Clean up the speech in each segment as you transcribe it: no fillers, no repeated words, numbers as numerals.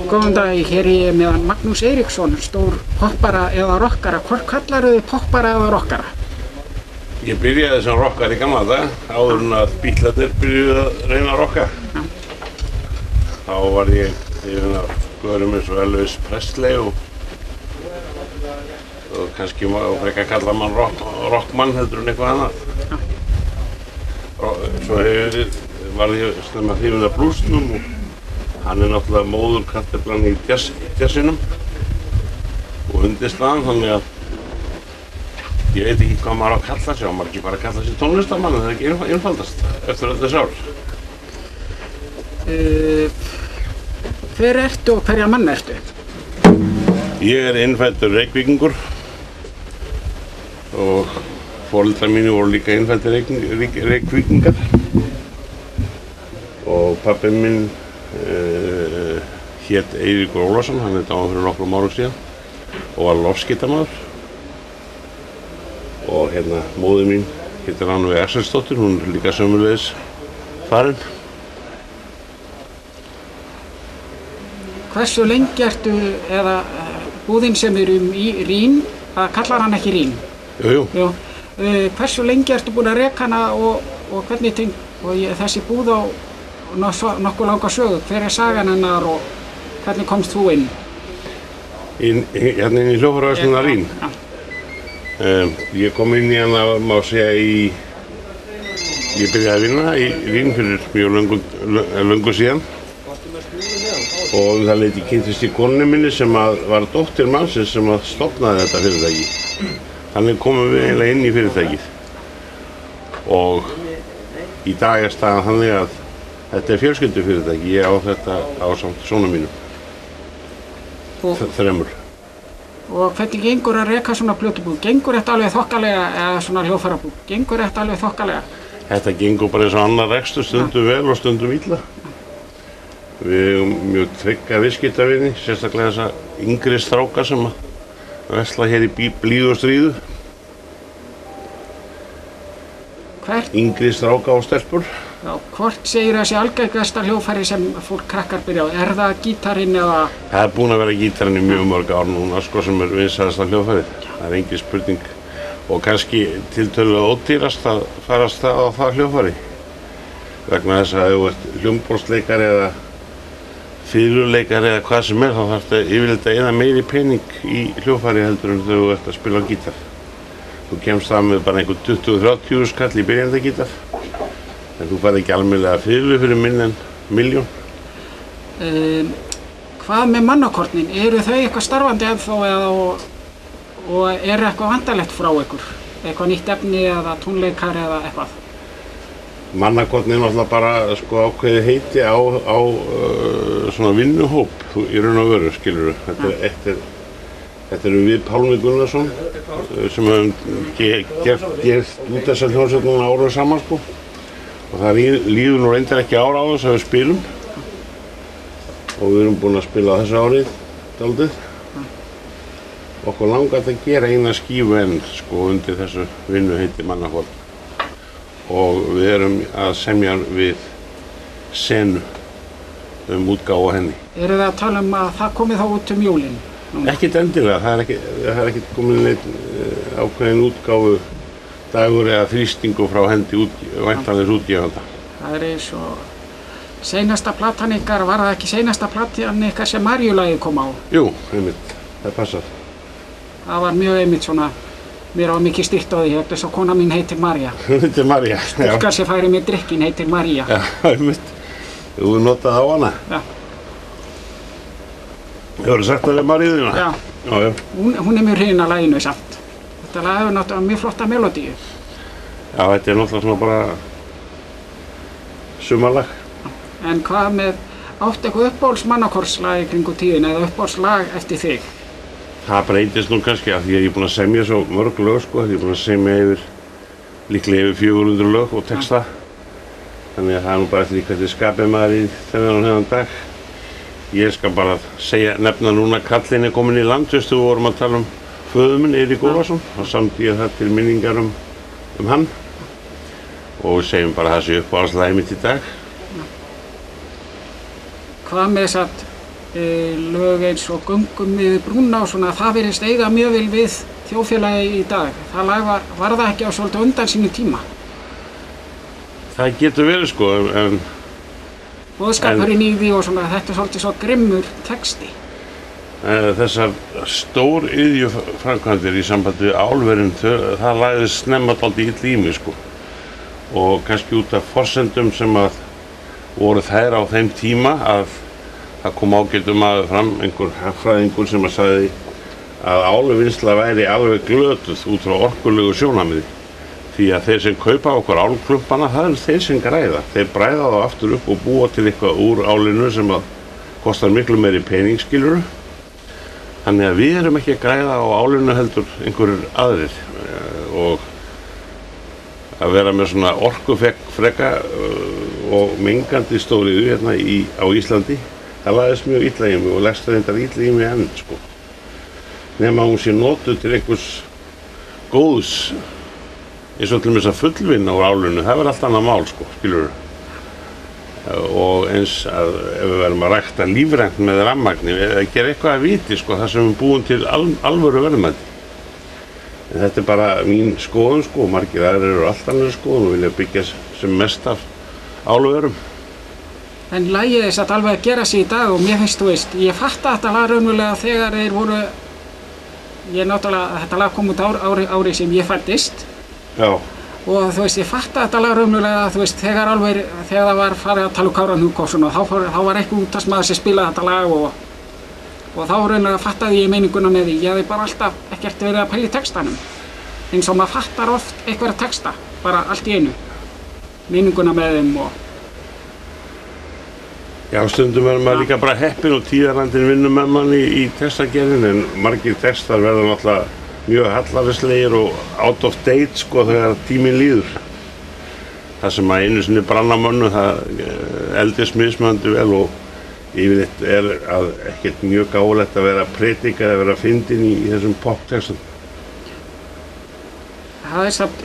Góðan dag, hér er ég með Magnús Eiríksson, stór poppara eða rockara. Hvort kallarðu þið poppara eða rockara? Ég byrjaði sem rockari í gamla daga, áður en að Bítlarnir byrjuðu að reyna að rocka. Já. Þá var ég yfir að skoðurum eins og Elvis Presley og kannski má frekar kalla mann rockmann heldur en eitthvað annað. Já. Svo var ég snemma hrifinn af bluesnum og hann er náttúrulega móðurkartaflan í jazzinum og undirstaðan, þannig að ég veit ekki hvað maður á að kalla sig, maður ekki bara að kalla sig tónlistarmann, það er ekki einfaldast eftir öll þessi ár. Hver ertu og hverja mann ertu? Ég er innfæddur Reykvíkingur og foreldrar mínir voru líka innfæddir Reykvíkingar og pabbi minn hét Eiríkur Ólafsson, hann er dáinn fyrir nokkrum árum síðan og var loftskeytamaður. Og móðir mín heitir Rannveig Axelsdóttir, hún er líka sömuleiðis farin. Hversu lengi ertu, eða búðin sem er í Rín, það kallar hann ekki Rín? Jú. Hversu lengi ertu búin að reka hana og hvernig þessi búð á nokkuð langa sögu? Hver er sagan hennar og hvernig komst þú inn? Inn í hljóðfæraverslunina Rín? Já. Ég kom inn í hana, má segja, ég byrjaði að vinna í Rín fyrir mjög löngu síðan og það leyti kynntist í konunni minni sem var dóttir mannsins sem stofnaði þetta fyrirtæki. Þannig komum við eiginlega inn í fyrirtækið og í dag er staðan þannig að þetta er fjölskyldufyrirtæki, ég á þetta ásamt sonum mínum, þremur. Og hvernig gengur að reka svona plötubúð? Gengur þetta alveg þokkalega, eða svona hljóðfærabúð? Gengur þetta alveg þokkalega? Þetta gengur bara eins og annar rekstur, stundum vel og stundum illa. Við erum mjög trygga viðskiptavini, sérstaklega þessa yngri stráka sem að versla hér í blíðu og stríðu. Yngri stráka og stelpur. Já, hvort segir þessi algengasta hljóðfæri sem fólk krakkar byrja á? Er það gítarinn eða? Það er búinn að vera gítarinn í mjög mörg ár núna, sem er vinsælasta hljóðfærið. Það er engin spurning. Og kannski tiltölulega ódýrast að farast á það hljóðfæri. Vegna þess að ef þú ert hljómborðsleikari eða fiðluleikari eða hvað sem er, þá þarftu yfirleitt að eyða meiri pening í hljóðfæri heldur en þegar þú ert að spila á gítar. Þú kemst það með bara einhver 20-30 skall í byrjandagítar. En þú færð ekki almennilega fiðlu fyrir minna en milljón. Hvað með mannakornin? Eru þau eitthvað starfandi ennþá og er eitthvað vandalegt frá ykkur? Eitthvað nýtt efni eða tónleikar eða eitthvað? Mannakornin er náttúrulega bara ákveðið heiti á svona vinnuhóp í raun og veru, skilurðu. Þetta eru við Pálmi Gunnarsson sem höfum gert út þessar hljómsveit árum saman og það líður nú reyndar ekki ára á þess að við spilum og við erum búin að spila á þessu árið dálítið. Okkur langar að gera eina skífu enn undir þessu vinnuheiti Mannakorn og við erum að semja við Senu útgáfu á henni. Eru þið að tala að það komið þá út jólin? Ekkert endilega, það er ekkert komin neitt ákveðin útgáfu dagur eða þrýstingu frá hendi væntanlegs útgefanda. Það er eins og seinasta platan ykkar, var það ekki seinasta platan ykkar sem Maríulagið kom á? Jú, einmitt, það passar. Það var mjög einmitt svona, mér var mikið styrt á því, þess að kona mín heitir María. Hún heitir María, já. Stúlkan sem færi með drykkin heitir María. Já, einmitt. Þú hefur notað á hana? Já. Hefurðu sagt það við Maríðina? Já. Já. Hún er mjög hrifin af laginu samt. Þetta lag hefur náttúrulega mjög flotta melodíu. Já, þetta er náttúrulega svona bara sumarlag. En hvað með, áttu eitthvað uppáhalds Mannakornslag í kringu tíðina eða uppáhaldslag eftir þig? Það breytist nú kannski af því að ég er búinn að semja svo mörg lög ég er búinn að semja líklega yfir 400 lög og texta. Þannig að það er nú bara eftir því hvernig skapið maður í þennan dag. Ég skal bara nefna núna kallinn er komin í land, við vorum að tala föður minn, Eirík Ólafsson, og samt ég það til minningar hann. Og við segjum bara það sé uppáhaldslagið mitt í dag. Hvað með þess að lög eins og göngum yfir brúna og svona, það virðist eiga mjög vel við þjóðfélagi í dag. Það lag var það ekki á svolítið undan sínu tíma? Það getur verið sko, en Boðskapurinn í því og svona, þetta svolítið svo grimmur texti. Þessar stóriðjuframkvæmdir í sambandi við álverin, það lagðist snemma dálítið illa í mig sko. Og kannski út af forsendum sem að voru þær á þeim tíma að það kom ágætur maður fram, einhver hagfræðingur sem að sagði að álvinnsla væri alveg glötuð út frá orkulegu sjónarmiði. Því að þeir sem kaupa okkur álklumpana, það eru þeir sem græða. Þeir bræða þá aftur upp og búa til eitthvað úr álinu sem að kostar miklu meiri pening, skilurðu. Þannig að við erum ekki að græða á álinu heldur einhverjir aðrir. Og að vera með svona orkufreka og mengandi stóriðju hérna á Íslandi, það lagðist mjög illa í mig og leggst reyndar illa í mig enn, sko. Nema hún sé notuð til einhvers góðs, eins og til þess að fullvinna úr álinu, það verður allt annað mál, sko, skilurðu. Og eins að ef við verðum að rækta lífrænt með rafmagni, eða gera eitthvað að viti, sko, það sem við búum til alvöru verðmæti. En þetta er bara mín skoðun, sko, margir aðrir eru allt annað skoðun og vilja byggja sem mest af álverum. En lagið þess að alveg að gera sig í dag og mér finnst, þú veist, ég fatta þetta lag raunverulega þegar þeir voru, þetta lag kom út ári sem ég fæddist. Já. Og þú veist, ég fatta þetta lag raunverulega, þú veist, þegar það var farið að tala Kára Gnúpsson og þá var eitthvað útvarpsmaður sem spilaði þetta lag og þá raunverulega fattaði ég meininguna með því. Ég hafði bara alltaf ekkert verið að pæla í textanum. Eins og maður fattar oft einhverja texta, bara allt í einu. Meininguna með þeim og... Já, stundum verður maður líka bara heppinn og tíðarandinn vinnur með manni í textagerðin, en margir textar verða náttúrulega mjög hallarislegir og out of date, sko, þegar tíminn líður. Það sem að einu sinni brann á mönnum, það eldist mismunandi vel og yfirleitt er að ekkert mjög gáfulegt að vera að predika eða vera fyndin í þessum poptextum. Það samt,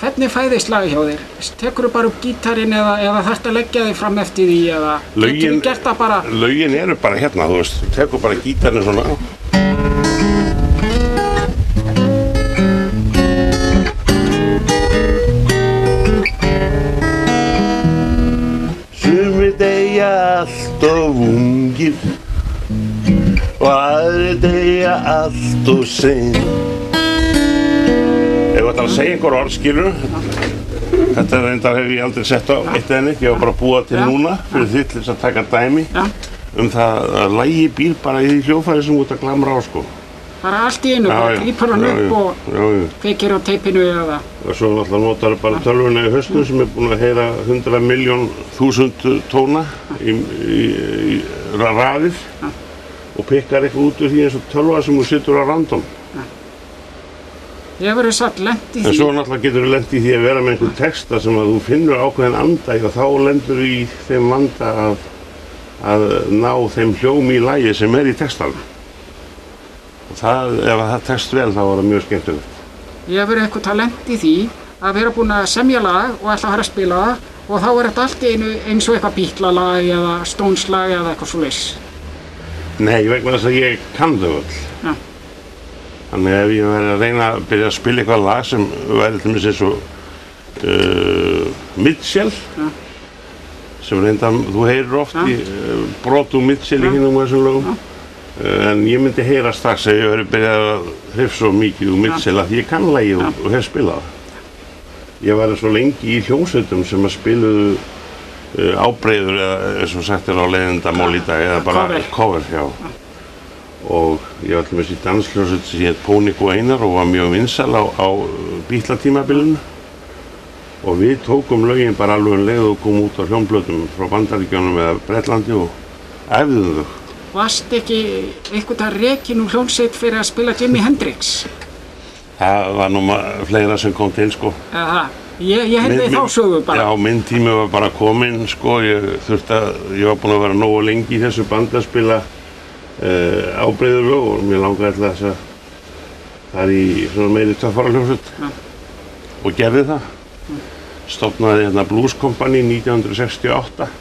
hvernig fæðist lagið hjá þér? Tekurðu bara upp gítarinn eða þarftu að leggja þig fram eftir því eða geturðu gert það bara? Lögin eru bara hérna, þú veist, þú tekur bara gítarinn svona. Deyja allt of ungir og aðrir deyja allt of seint. Ef þú ætlar að segja einhver orð, skilur, þetta reyndar hef ég aldrei sett á eitt eða neitt, ég var bara að búa til núna fyrir því til þess að taka dæmi það að lagi býr bara í því hljóðfæri sem þú ert að glamra á, sko. Bara allt í einu, bara grípar hann upp og kveikir á teipinu eða... Og svo náttúrulega notar bara tölvuna í hausnum sem er búin að heyra 100 milljón þúsund tóna í raðir og pikkar eitthvað út úr því eins og tölva sem þú situr á random. Ég hef verið satt lent í því. En svo náttúrulega getur þú lent í því að vera með einhvern texta sem að þú finnur ákveðin anda og þá lendur þú í þeim vanda að ná þeim hljómi í lagi sem er í textanum. Ef það tekst vel þá var það mjög skemmtilegt. Ég hef verið eitthvað talent í því að vera búinn að semja lag og ætla að fara að spila það og þá er þetta allt í einu eins og eitthvað Beatles-lag eða Stones-lag eða eitthvað svoleiðis. Nei, vegna þess að ég kann þau öll. Já. Þannig ef ég væri að reyna að byrja að spila eitthvað lag sem væri til dæmis eins og Mitchell, sem reyndar þú heyrir oft í brot úr Mitchell í hinum þessum lögum. En ég myndi heyra strax ef ég verið byrjað að hrifsa svo mikið úr Mitchell að ég kann lagið og hef spilað það. Ég var svo lengi í hljómsveitum sem að spiluðu ábreiður eða eins og sagt er á leiðindamál í dag eða bara cover, já. Og ég var til dæmis í danshljómsveit sem hét Pónik og Einar og var mjög vinsæl á Beatla-tímabilinu. Og við tókum lögin bara alveg leið og komum út á hljómblötum frá Bandaríkjunum eða Bretlandi og æfðum þau. Varst ekki eitthvað rekinn úr hljómsveit fyrir að spila Jimi Hendrix? Það var nú fleira sem kom til, sko. Ég heyrði þá sögu bara. Já, minn tími var bara kominn, sko. Ég var búinn að vera nógu lengi í þessu bandi að spila ábreiður lög og mér langaði alltaf þess að það í svona meiri töffara hljómsveit og gerði það. Stofnaði hérna Blues Company 1968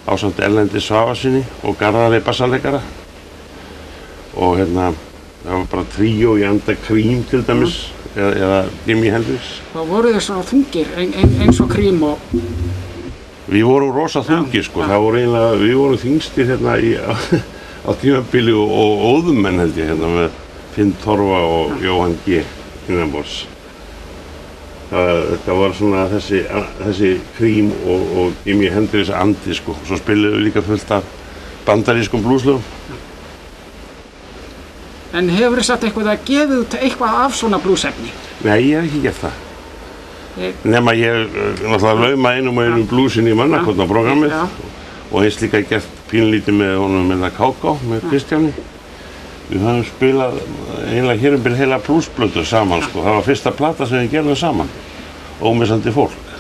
ásamt Erlendi Svavarssyni og Garðari bassaleikara. Og það var bara tríó í anda Cream til dæmis, eða Jimi Hendrix. Þá voru þeir svona þungir, eins og Cream og... Við vorum rosa þungir, sko. Það voru eiginlega, við vorum þyngstir á tímabili og óðumenn held ég, með Finn Torfa og Jóhann G. innanborðs. Þetta var svona þessi Cream og Jimi Hendrix andi, sko. Svo spiluðum við líka fullt af bandarískum blúslögum. En hefur þið satt gefið út eitthvað af svona blúsefni? Nei, ég hef ekki gert það. Nema ég náttúrulega laumaði einum blúsinn í Mannakotna-programmið og eins líka gert pínlítið með honum með Káká, með Kristjáni. Við höfum spilað eiginlega hér bil heila blúsplötu saman, sko. Það var fyrsta plata sem við gerðum saman, Ómissandi fólk.